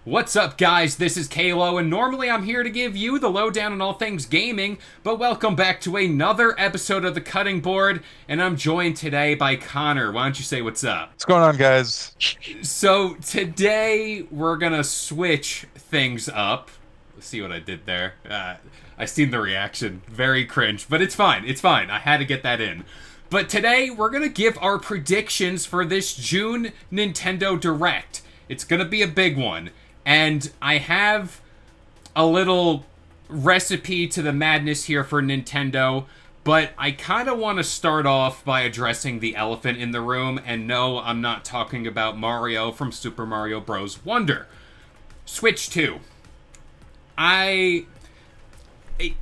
What's up, guys? This is Kalo, and normally I'm here to give you the lowdown on all things gaming, but welcome back to another episode of The Cutting Board, and I'm joined today by Connor. Why don't you say what's up? What's going on, guys? So, today we're gonna switch things up. Let's see what I did there. I seen the reaction. Very cringe, but it's fine. It's fine. I had to get that in. But today we're gonna give our predictions for this June Nintendo Direct. It's gonna be a big one. And I have a little recipe to the madness here for Nintendo, but I kind of want to start off by addressing the elephant in the room. And no, I'm not talking about Mario from Super Mario Bros. Wonder. Switch 2.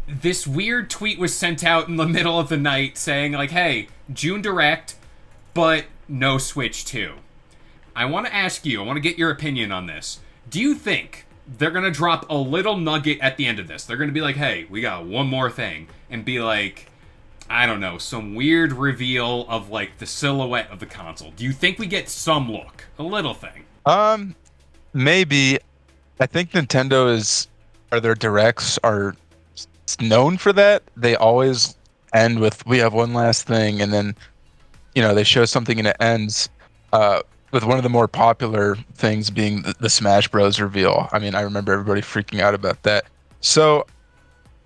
This weird tweet was sent out in the middle of the night saying, like, hey, June Direct, but no Switch 2. I want to ask you, I want to get your opinion on this. Do you think they're going to drop a little nugget at the end of this? They're going to be like, hey, we got one more thing. And be like, I don't know, some weird reveal of, like, the silhouette of the console. Do you think we get some look? A little thing. Um, Maybe. I think Nintendo or their directs are known for that. They always end with, we have one last thing, and then, they show something and it ends. With one of the more popular things being the Smash Bros. Reveal. I mean, I remember everybody freaking out about that. So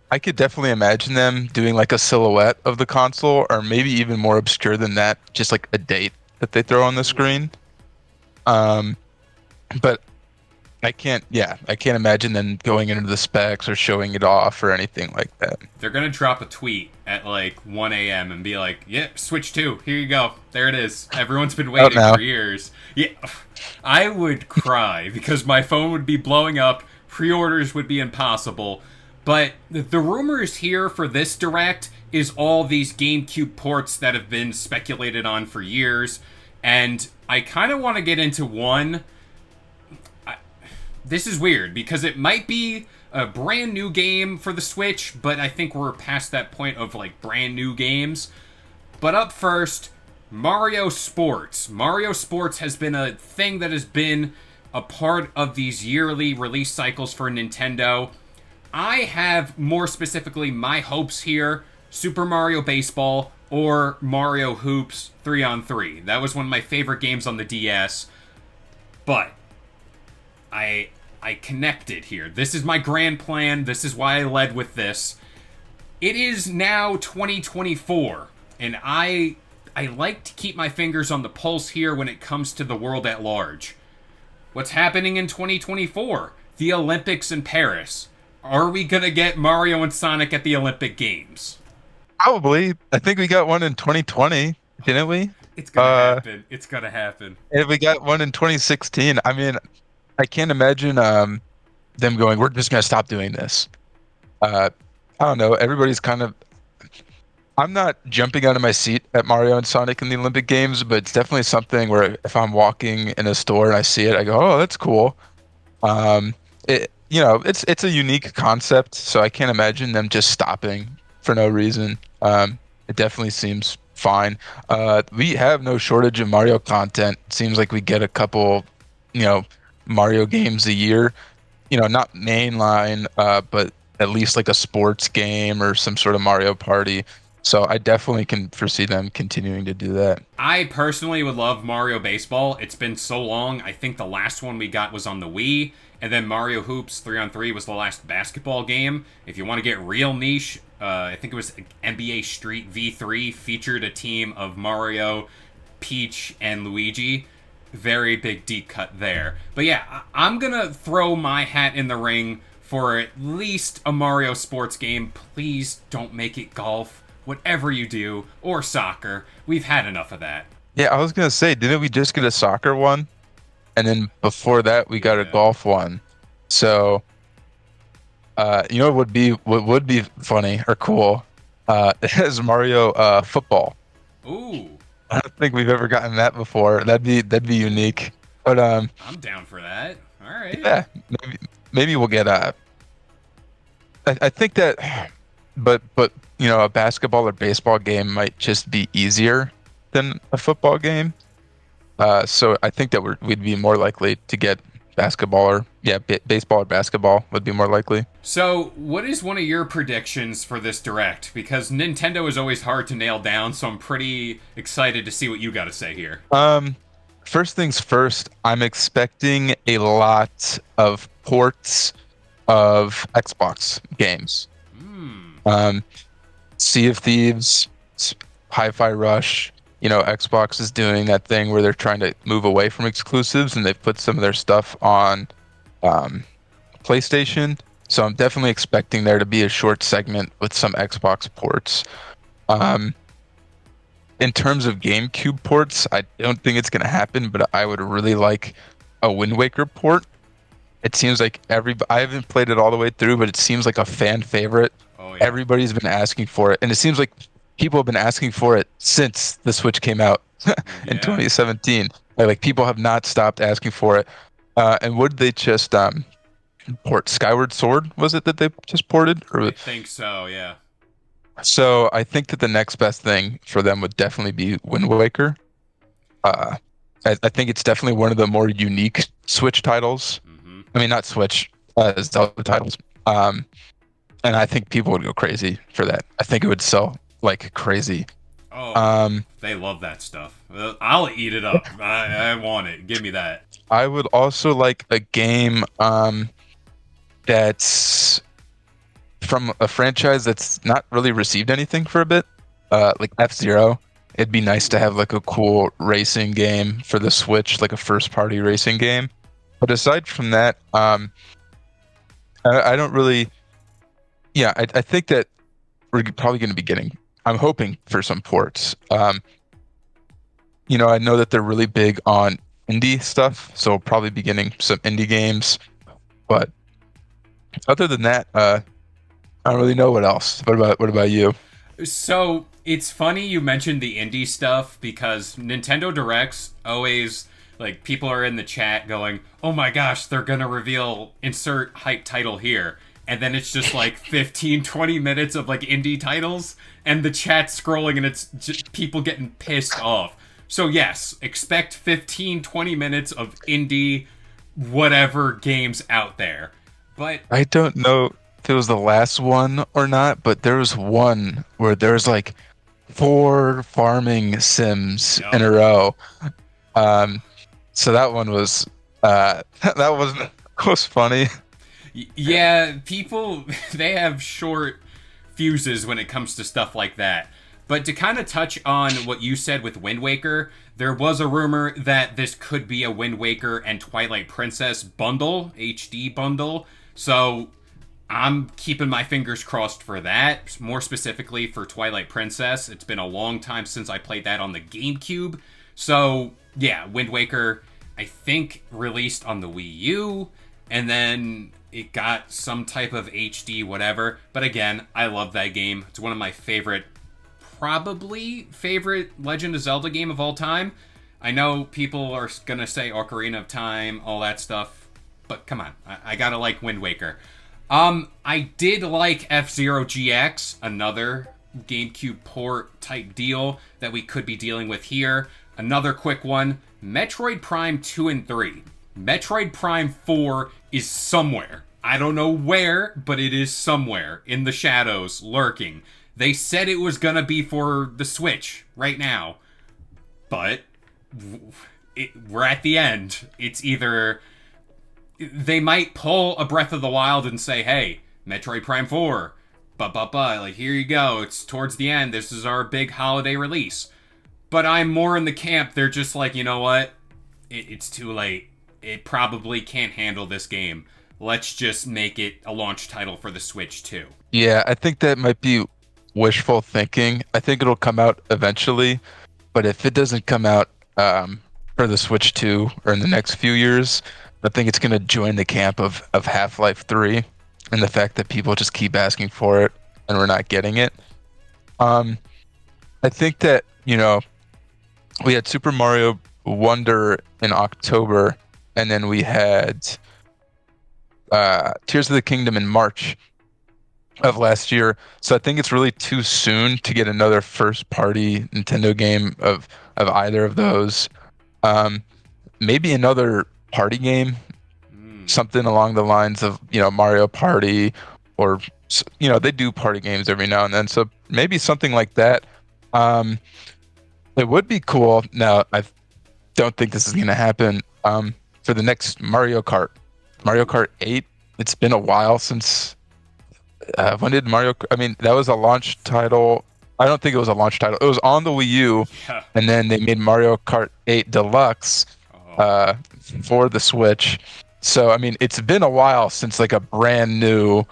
I could definitely imagine them doing like a silhouette of the console, or maybe even more obscure than that, just like a date that they throw on the screen. Um, but I can't imagine them going into the specs or showing it off or anything like that. They're going to drop a tweet at, like, 1 a.m. and be like, yep, Switch 2, here you go. There it is. Everyone's been Out waiting now. for years. Yeah, I would cry because my phone would be blowing up, pre-orders would be impossible. But the rumors here for this Direct is all these GameCube ports that have been speculated on for years. And I kind of want to get into one. This is weird because it might be a brand new game for the Switch, but I think we're past that point of, like, brand new games. But up first, Mario Sports. Mario Sports has been a thing that has been a part of these yearly release cycles for Nintendo. I have, more specifically, my hopes here: Super Mario Baseball or Mario Hoops 3-on-3. That was one of my favorite games on the DS. But I connected here. This is my grand plan. This is why I led with this. It is now 2024, and I like to keep my fingers on the pulse here when it comes to the world at large. What's happening in 2024? The Olympics in Paris. Are we gonna get Mario and Sonic at the Olympic Games? Probably. I think we got one in 2020, didn't we? It's gonna happen. It's gonna happen. And we got one in 2016. I mean, I can't imagine them going, we're just gonna stop doing this. I don't know. Everybody's kind of. I'm not jumping out of my seat at Mario and Sonic in the Olympic Games, but it's definitely something where if I'm walking in a store and I see it, I go, "Oh, that's cool." Um, it's a unique concept, so I can't imagine them just stopping for no reason. It definitely seems fine. We have no shortage of Mario content. Seems like we get a couple, you know, Mario games a year. Not mainline, but at least like a sports game or some sort of Mario Party. So I definitely can foresee them continuing to do that. I personally would love Mario Baseball. It's been so long. I think the last one we got was on the Wii, and then Mario Hoops 3-on-3 was the last basketball game. If you want to get real niche, I think it was NBA Street V3 featured a team of Mario, Peach, and Luigi. Very big deep cut there. But yeah, I'm gonna throw my hat in the ring for at least a Mario sports game. Please don't make it golf. Whatever you do, or soccer. We've had enough of that. Yeah, I was gonna say, didn't we just get a soccer one? And then before that, we got a Yeah. golf one. So, what would be funny or cool, is Mario Football. Ooh, I don't think we've ever gotten that before. That'd be unique. But I'm down for that. All right. yeah, maybe we'll get I think that, but a basketball or baseball game might just be easier than a football game. So I think that we'd be more likely to get basketball Yeah, baseball or basketball would be more likely. So, what is one of your predictions for this direct? Because Nintendo is always hard to nail down, so I'm pretty excited to see what you got to say here. Um, First things first, I'm expecting a lot of ports of Xbox games. Hmm. Um, Sea of Thieves, Hi-Fi Rush. Xbox is doing that thing where they're trying to move away from exclusives, and they've put some of their stuff on um, PlayStation. So I'm definitely expecting there to be a short segment with some Xbox ports. Um, in terms of GameCube ports, I don't think it's going to happen, but I would really like a Wind Waker port. It seems like I haven't played it all the way through, but it seems like a fan favorite. Oh yeah. Everybody's been asking for it, and it seems like people have been asking for it since the Switch came out in Yeah. 2017. Like people have not stopped asking for it. And would they just port Skyward Sword? Was it that they just ported? I Or think so, yeah. so I think that the next best thing for them would definitely be Wind Waker. Uh, I think it's definitely one of the more unique Switch titles. Hmm. I mean, not Switch, Zelda titles. Um, and I think people would go crazy for that. I think it would sell like crazy. Oh, Um, they love that stuff. I'll eat it up. I want it. Give me that. I would also like a game that's from a franchise that's not really received anything for a bit, like F-Zero. It'd be nice to have like a cool racing game for the Switch, like a first-party racing game. But aside from that, I don't really. Yeah, I think that we're probably going to be getting. I'm hoping for some ports. I know that they're really big on indie stuff, so we'll probably be getting some indie games. But other than that, I don't really know what else. What about you? So it's funny you mentioned the indie stuff because Nintendo Directs always like people are in the chat going, "Oh my gosh, they're gonna reveal insert hype title here." And then it's just like 15, 20 minutes of like indie titles and the chat scrolling and it's just people getting pissed off. So yes, expect 15, 20 minutes of indie whatever games out there. But I don't know if it was the last one or not, but there was one where there was like four farming sims yep. in a row. Um, so that one was that was funny. Yeah, people they have short fuses when it comes to stuff like that. But to kind of touch on what you said with Wind Waker, there was a rumor that this could be a Wind Waker and Twilight Princess bundle, HD bundle. So I'm keeping my fingers crossed for that. More specifically for Twilight Princess. It's been a long time since I played that on the GameCube. So, yeah, Wind Waker, I think, released on the Wii U, and then it got some type of HD whatever. But again, I love that game. It's one of my probably favorite Legend of Zelda game of all time. I know people are gonna say Ocarina of Time, all that stuff, but come on, I gotta like Wind Waker. I did like F-Zero GX, another GameCube port type deal that we could be dealing with here. Another quick one, Metroid Prime 2 and 3. Metroid Prime 4 is somewhere. I don't know where, but it is somewhere in the shadows, lurking. They said it was gonna be for the Switch right now, but we're at the end. It's either they might pull a Breath of the Wild and say, "Hey, Metroid Prime 4, like here you go. It's towards the end. This is our big holiday release." But I'm more in the camp. They're just like, you know what? It's too late. It probably can't handle this game. Let's just make it a launch title for the Switch too. Yeah, I think that might be wishful thinking. I think it'll come out eventually, but if it doesn't come out for the Switch 2 or in the next few years, I think it's going to join the camp of Half-Life 3 and the fact that people just keep asking for it and we're not getting it. Um, I think that, we had Super Mario Wonder in October, and then we had Tears of the Kingdom in March of last year. So I think it's really too soon to get another first-party Nintendo game of either of those. Um, Maybe another party game something along the lines of Mario Party, or they do party games every now and then, so maybe something like that. Um, it would be cool. Now, I don't think this is going to happen. For the next Mario Kart 8. It's been a while since when did Mario? I mean, that was a launch title. I don't think it was a launch title. It was on the Wii U, Yeah. and then they made Mario Kart 8 Deluxe Oh. uh, for the Switch. So I mean, it's been a while since like a brand new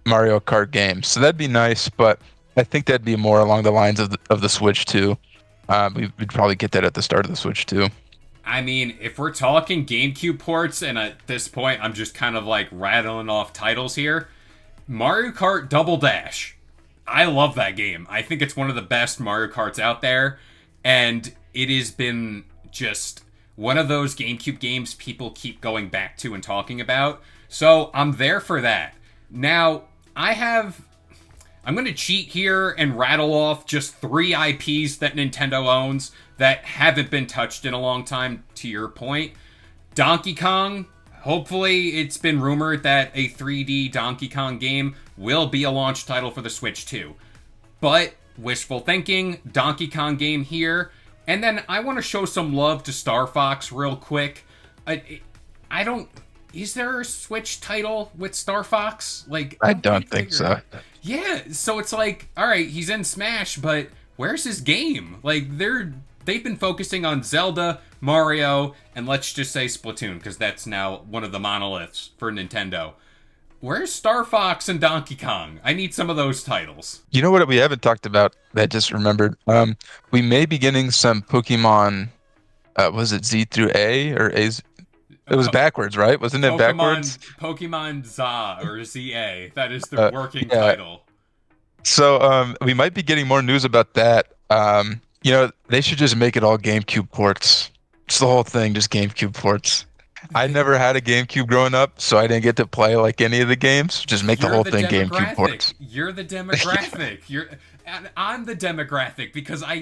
Mario Kart game. So that'd be nice, but I think that'd be more along the lines of the Switch too. We'd probably get that at the start of the Switch too. I mean, if we're talking GameCube ports, and at this point I'm just kind of like rattling off titles here, Mario Kart Double Dash. I love that game. I think it's one of the best Mario Karts out there, and it has been just one of those GameCube games people keep going back to and talking about. So I'm there for that. Now, I'm going to cheat here and rattle off just 3 IPs that Nintendo owns that haven't been touched in a long time, to your point. Donkey Kong. Hopefully, it's been rumored that a 3D Donkey Kong game will be a launch title for the Switch too. But, wishful thinking, Donkey Kong game here. And then I want to show some love to Star Fox real quick. I don't... Is there a Switch title with Star Fox? Like, I don't think so. Yeah, so it's like, all right, he's in Smash, but where's his game? Like, they've been focusing on Zelda, Mario, and let's just say Splatoon, because that's now one of the monoliths for Nintendo. Where's Star Fox and Donkey Kong? I need some of those titles. You know what we haven't talked about that I just remembered? We may be getting some Pokemon. Was it Z through A or A? It was backwards, right? Wasn't it backwards? Pokemon ZA or ZA. That is the working Yeah. title. So we might be getting more news about that. They should just make it all GameCube ports. It's the whole thing, just GameCube ports. I never had a GameCube growing up, so I didn't get to play like any of the games. Just make the You're whole the thing GameCube demographic. ports. You're the demographic. And I'm the demographic because I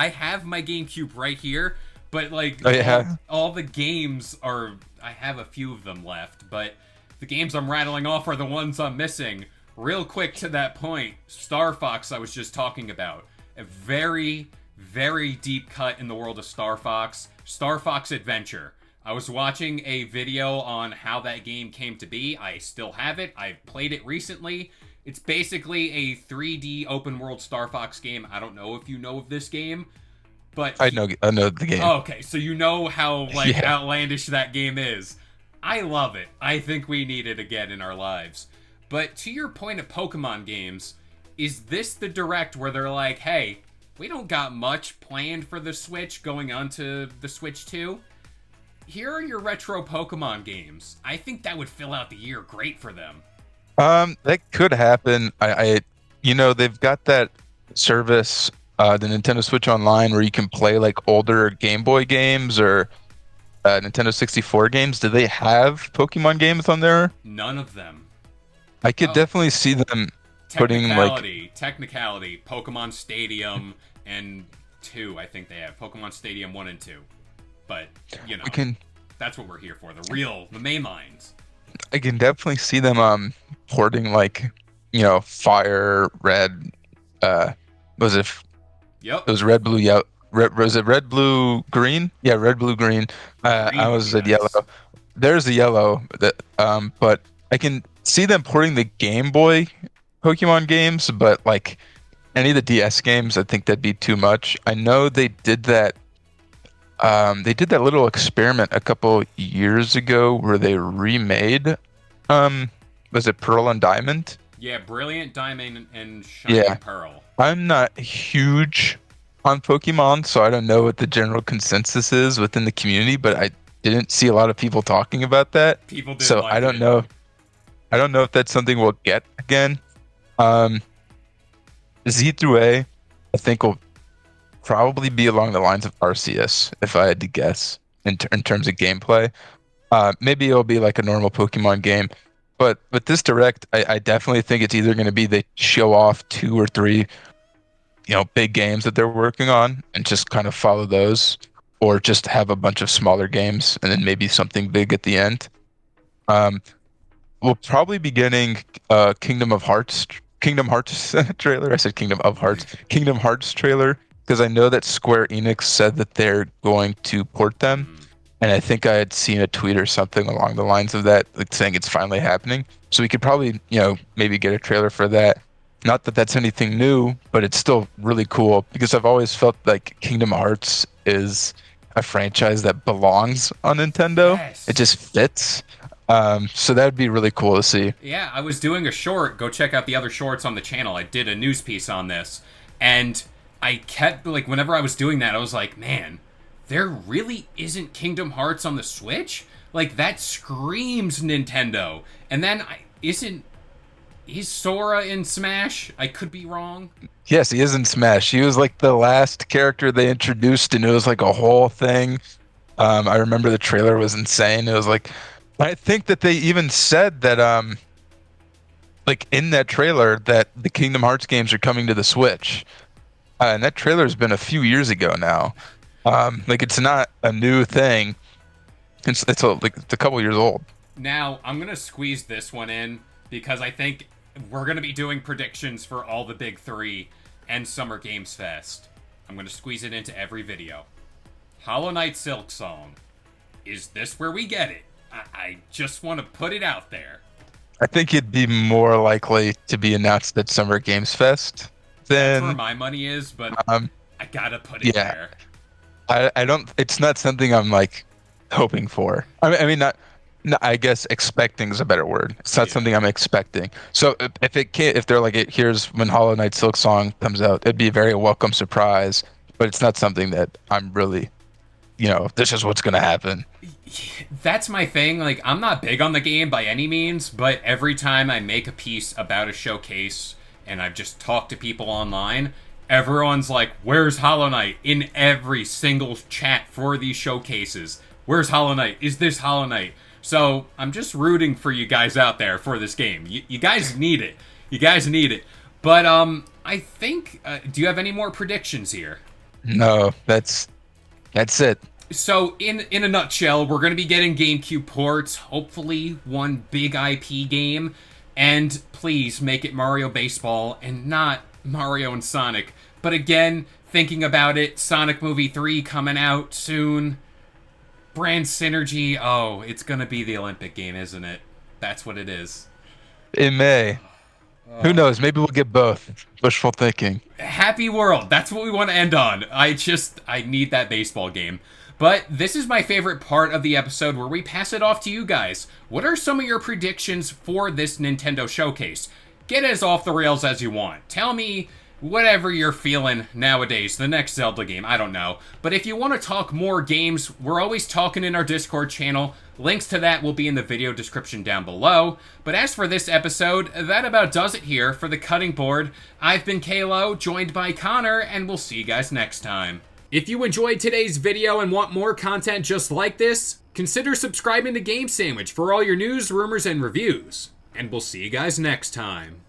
have my GameCube right here, but like Oh yeah. all the games are, I have a few of them left, but the games I'm rattling off are the ones I'm missing. Real quick to that point, Star Fox I was just talking about. A very, very deep cut in the world of Star Fox. Star Fox Adventure. I was watching a video on how that game came to be. I still have it. I've played it recently. It's basically a 3D open world Star Fox game. I don't know if you know of this game, but I know the game. Oh, okay, so you know how Yeah. outlandish that game is. I love it. I think we need it again in our lives. But to your point of Pokemon games, is this the direct where they're like, hey, we don't got much planned for the Switch going onto the Switch 2? Here are your retro Pokemon games. I think that would fill out the year great for them. That could happen. They've got that service, the Nintendo Switch Online, where you can play like older Game Boy games or Nintendo 64 games. Do they have Pokemon games on there? None of them. I could Oh. definitely see them putting like Technicality, Pokemon Stadium and 2, I think they have. Pokemon Stadium 1 and 2. But, we can. that's what we're here for. The main lines. I can definitely see them porting like Fire Red. Was it? Yep. It was Red Blue Yellow. Was it Red Blue Green? Yeah, Red Blue Green. Green, I was at yes. yellow. There's the yellow. But I can see them porting the Game Boy Pokemon games, but like any of the DS games, I think that'd be too much. I know they did that. They did that little experiment a couple years ago where they remade. Was it Pearl and Diamond? Yeah, Brilliant Diamond and Shining Yeah. Pearl. I'm not huge on Pokemon, so I don't know what the general consensus is within the community, but I didn't see a lot of people talking about that. People did So like I don't it. know. I don't know if that's something we'll get again. Um, Z through A, I think will probably be along the lines of Arceus, if I had to guess, in terms of gameplay. Maybe it'll be like a normal Pokemon game, but with this direct, I definitely think it's either going to be they show off 2 or 3, big games that they're working on and just kind of follow those, or just have a bunch of smaller games and then maybe something big at the end. We'll probably be getting Kingdom Hearts trailer. I said Kingdom of Hearts, Kingdom Hearts trailer because I know that Square Enix said that they're going to port them, Mm. and I think I had seen a tweet or something along the lines of that, like saying it's finally happening. So we could probably, maybe get a trailer for that. Not that that's anything new, but it's still really cool because I've always felt like Kingdom Hearts is a franchise that belongs on Nintendo. It Yes. just fits. So that'd be really cool to see. Yeah, I was doing a short. Go check out the other shorts on the channel. I did a news piece on this. And I kept, like, whenever I was doing that, I was like, man, there really isn't Kingdom Hearts on the Switch? Like, that screams Nintendo. And then, is Sora in Smash? I could be wrong. Yes, he is in Smash. He was like the last character they introduced, and it was like a whole thing. I remember the trailer was insane. It was like, I think that they even said that, like in that trailer, that the Kingdom Hearts games are coming to the Switch. And that trailer's been a few years ago now. Like it's not a new thing. It's a couple years old. Now, I'm going to squeeze this one in because I think we're going to be doing predictions for all the big three and Summer Games Fest. I'm going to squeeze it into every video. Hollow Knight Silk Song. Is this where we get it? I just want to put it out there. I think it'd be more likely to be announced at Summer Games Fest That's where than my money is, but um, I gotta put it yeah. there. I don't. It's not something I'm like hoping for. I mean, not. I guess expecting is a better word. It's not Yeah. something I'm expecting. So if it can't, if they're like, here's when Hollow Knight Silk Song comes out, it'd be a very welcome surprise. But it's not something that I'm really, this is what's gonna happen. That's my thing. Like, I'm not big on the game by any means, but every time I make a piece about a showcase and I've just talked to people online, everyone's like, where's Hollow Knight? In every single chat for these showcases. Where's Hollow Knight? Is this Hollow Knight? So I'm just rooting for you guys out there for this game. You guys need it. You guys need it. But I think. Do you have any more predictions here? No, that's it. So, in a nutshell, we're going to be getting GameCube ports, hopefully one big IP game, and please make it Mario Baseball and not Mario and Sonic. But again, thinking about it, Sonic Movie 3 coming out soon, brand synergy, oh, it's going to be the Olympic game, isn't it? That's what it is. In May. Who knows? Maybe we'll get both. Wishful thinking. Happy world. That's what we want to end on. I need that baseball game. But this is my favorite part of the episode where we pass it off to you guys. What are some of your predictions for this Nintendo showcase? Get as off the rails as you want. Tell me whatever you're feeling nowadays. The next Zelda game, I don't know. But if you want to talk more games, we're always talking in our Discord channel. Links to that will be in the video description down below. But as for this episode, that about does it here for the cutting board. I've been Kalo, joined by Connor, and we'll see you guys next time. If you enjoyed today's video and want more content just like this, consider subscribing to Game Sandwich for all your news, rumors, and reviews. And we'll see you guys next time.